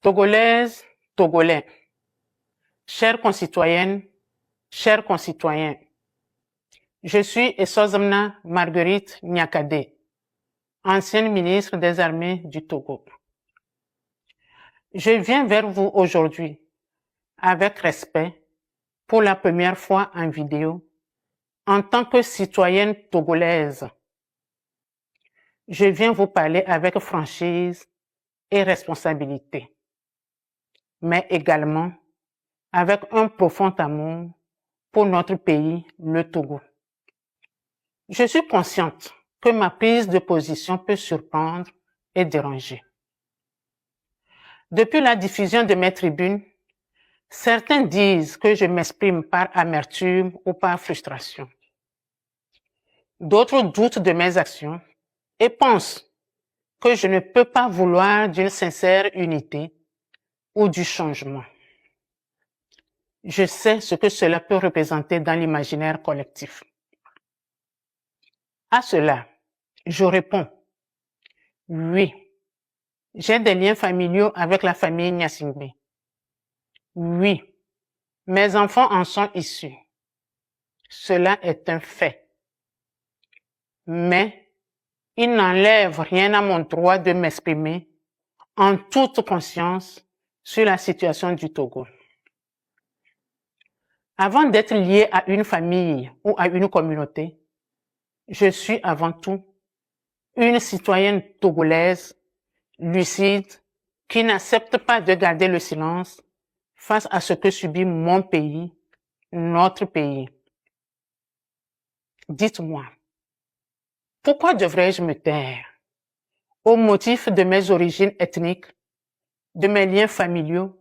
Togolaises, Togolais, chères concitoyennes, chers concitoyens, je suis Essozamna Marguerite Nyakade, ancienne ministre des Armées du Togo. Je viens vers vous aujourd'hui avec respect pour la première fois en vidéo en tant que citoyenne togolaise. Je viens vous parler avec franchise et responsabilité, mais également avec un profond amour pour notre pays, le Togo. Je suis consciente que ma prise de position peut surprendre et déranger. Depuis la diffusion de mes tribunes, certains disent que je m'exprime par amertume ou par frustration. D'autres doutent de mes actions et pensent que je ne peux pas vouloir d'une sincère unité ou du changement. Je sais ce que cela peut représenter dans l'imaginaire collectif. À cela, je réponds, oui, j'ai des liens familiaux avec la famille Nyasingbe. Oui, mes enfants en sont issus. Cela est un fait. Mais il n'enlève rien à mon droit de m'exprimer en toute conscience sur la situation du Togo. Avant d'être lié à une famille ou à une communauté, je suis avant tout une citoyenne togolaise, lucide, qui n'accepte pas de garder le silence face à ce que subit mon pays, notre pays. Dites-moi, pourquoi devrais-je me taire au motif de mes origines ethniques, de mes liens familiaux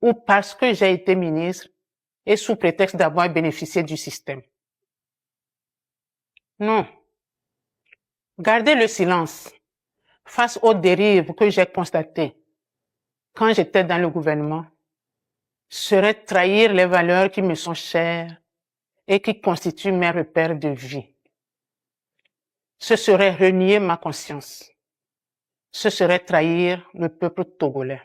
ou parce que j'ai été ministre et sous prétexte d'avoir bénéficié du système? Non. Garder le silence face aux dérives que j'ai constatées quand j'étais dans le gouvernement serait trahir les valeurs qui me sont chères et qui constituent mes repères de vie. Ce serait renier ma conscience. Ce serait trahir le peuple togolais.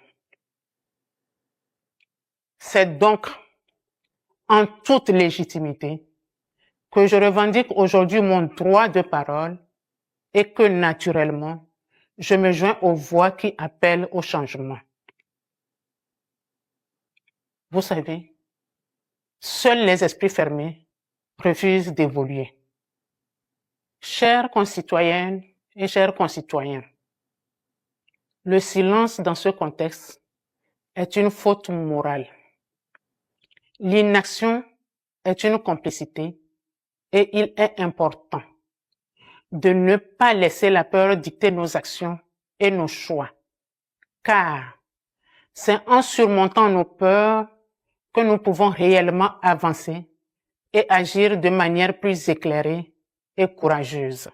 C'est donc en toute légitimité que je revendique aujourd'hui mon droit de parole et que naturellement, je me joins aux voix qui appellent au changement. Vous savez, seuls les esprits fermés refusent d'évoluer. Chères concitoyennes et chers concitoyens, le silence dans ce contexte est une faute morale. L'inaction est une complicité et il est important de ne pas laisser la peur dicter nos actions et nos choix, car c'est en surmontant nos peurs que nous pouvons réellement avancer et agir de manière plus éclairée et courageuse.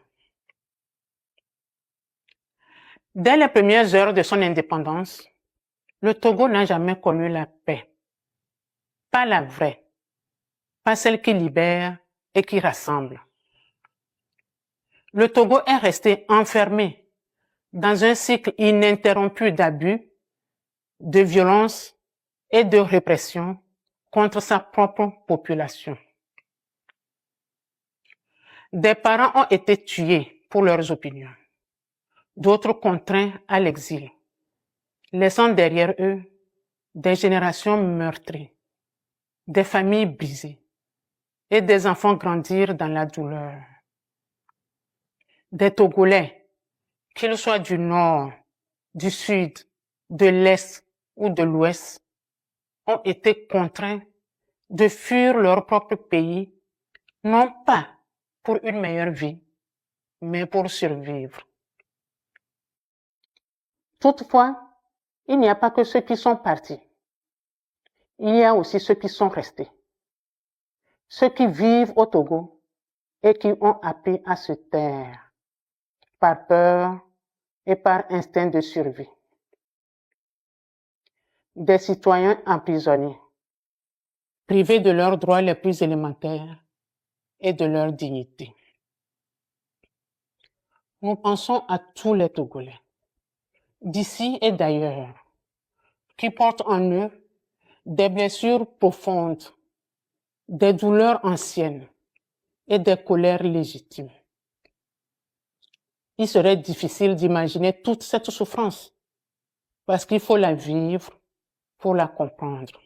Dès les premières heures de son indépendance, le Togo n'a jamais connu la paix. Pas la vraie, pas celle qui libère et qui rassemble. Le Togo est resté enfermé dans un cycle ininterrompu d'abus, de violence et de répression contre sa propre population. Des parents ont été tués pour leurs opinions, d'autres contraints à l'exil, laissant derrière eux des générations meurtries, des familles brisées et des enfants grandir dans la douleur. Des Togolais, qu'ils soient du nord, du sud, de l'est ou de l'ouest, ont été contraints de fuir leur propre pays, non pas pour une meilleure vie, mais pour survivre. Toutefois, il n'y a pas que ceux qui sont partis. Il y a aussi ceux qui sont restés. Ceux qui vivent au Togo et qui ont appris à se taire par peur et par instinct de survie. Des citoyens emprisonnés, privés de leurs droits les plus élémentaires et de leur dignité. Nous pensons à tous les Togolais, d'ici et d'ailleurs, qui portent en eux des blessures profondes, des douleurs anciennes et des colères légitimes. Il serait difficile d'imaginer toute cette souffrance parce qu'il faut la vivre pour la comprendre.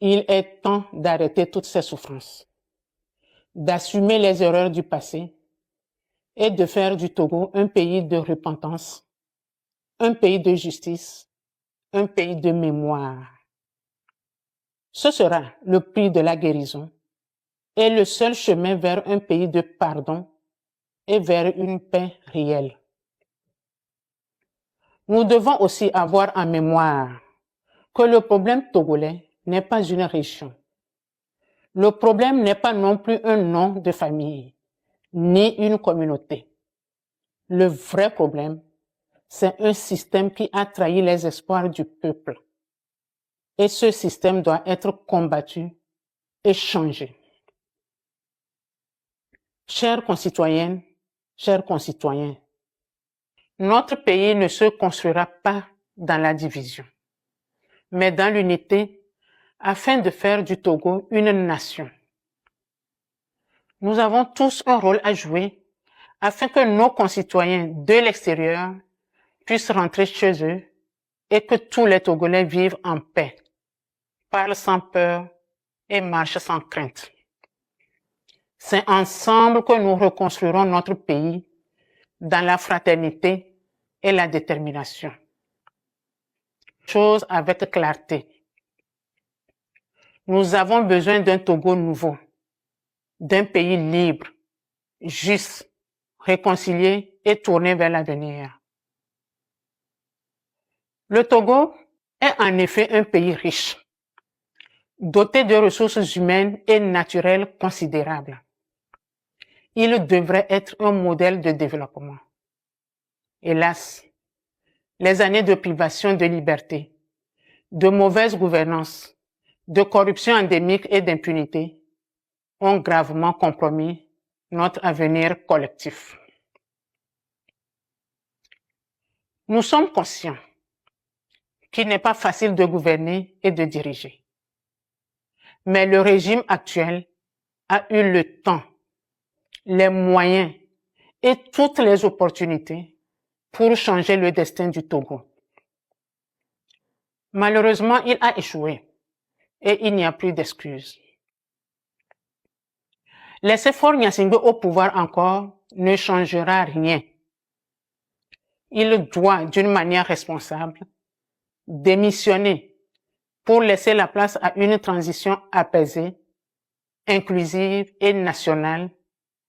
Il est temps d'arrêter toutes ces souffrances, d'assumer les erreurs du passé et de faire du Togo un pays de repentance, un pays de justice, un pays de mémoire. Ce sera le prix de la guérison et le seul chemin vers un pays de pardon et vers une paix réelle. Nous devons aussi avoir en mémoire que le problème togolais n'est pas une région. Le problème n'est pas non plus un nom de famille, ni une communauté. Le vrai problème, c'est un système qui a trahi les espoirs du peuple. Et ce système doit être combattu et changé. Chères concitoyennes, chers concitoyens, notre pays ne se construira pas dans la division, mais dans l'unité afin de faire du Togo une nation. Nous avons tous un rôle à jouer afin que nos concitoyens de l'extérieur puissent rentrer chez eux et que tous les Togolais vivent en paix, parlent sans peur et marchent sans crainte. C'est ensemble que nous reconstruirons notre pays dans la fraternité et la détermination. Chose avec clarté. Nous avons besoin d'un Togo nouveau, d'un pays libre, juste, réconcilié et tourné vers l'avenir. Le Togo est en effet un pays riche, doté de ressources humaines et naturelles considérables. Il devrait être un modèle de développement. Hélas, les années de privation de liberté, de mauvaise gouvernance, de corruption endémique et d'impunité ont gravement compromis notre avenir collectif. Nous sommes conscients qu'il n'est pas facile de gouverner et de diriger. Mais le régime actuel a eu le temps, les moyens et toutes les opportunités pour changer le destin du Togo. Malheureusement, il a échoué et il n'y a plus d'excuses. Laisser Faure Gnassingbé au pouvoir encore ne changera rien. Il doit, d'une manière responsable, démissionner pour laisser la place à une transition apaisée, inclusive et nationale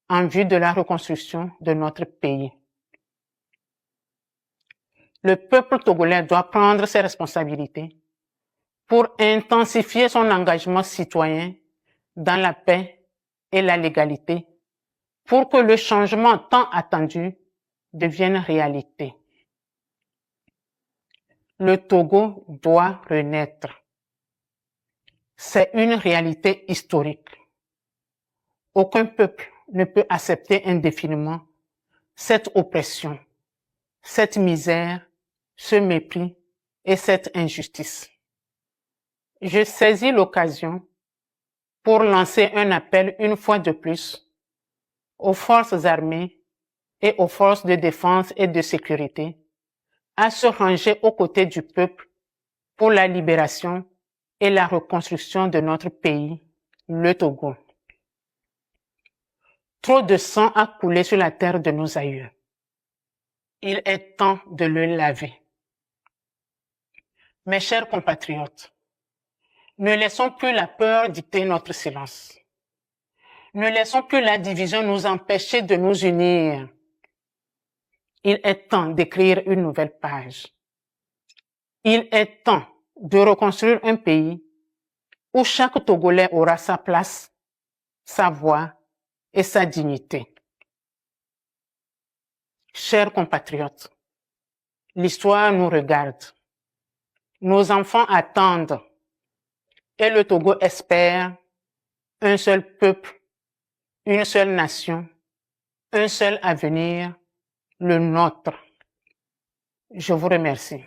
en vue de la reconstruction de notre pays. Le peuple togolais doit prendre ses responsabilités pour intensifier son engagement citoyen dans la paix et la légalité pour que le changement tant attendu devienne réalité. Le Togo doit renaître. C'est une réalité historique. Aucun peuple ne peut accepter indéfiniment cette oppression, cette misère, ce mépris et cette injustice. Je saisis l'occasion pour lancer un appel une fois de plus aux forces armées et aux forces de défense et de sécurité à se ranger aux côtés du peuple pour la libération et la reconstruction de notre pays, le Togo. Trop de sang a coulé sur la terre de nos aïeux. Il est temps de le laver. Mes chers compatriotes, ne laissons plus la peur dicter notre silence. Ne laissons plus la division nous empêcher de nous unir. Il est temps d'écrire une nouvelle page. Il est temps de reconstruire un pays où chaque Togolais aura sa place, sa voix et sa dignité. Chers compatriotes, l'histoire nous regarde. Nos enfants attendent et le Togo espère un seul peuple, une seule nation, un seul avenir, le nôtre. Je vous remercie.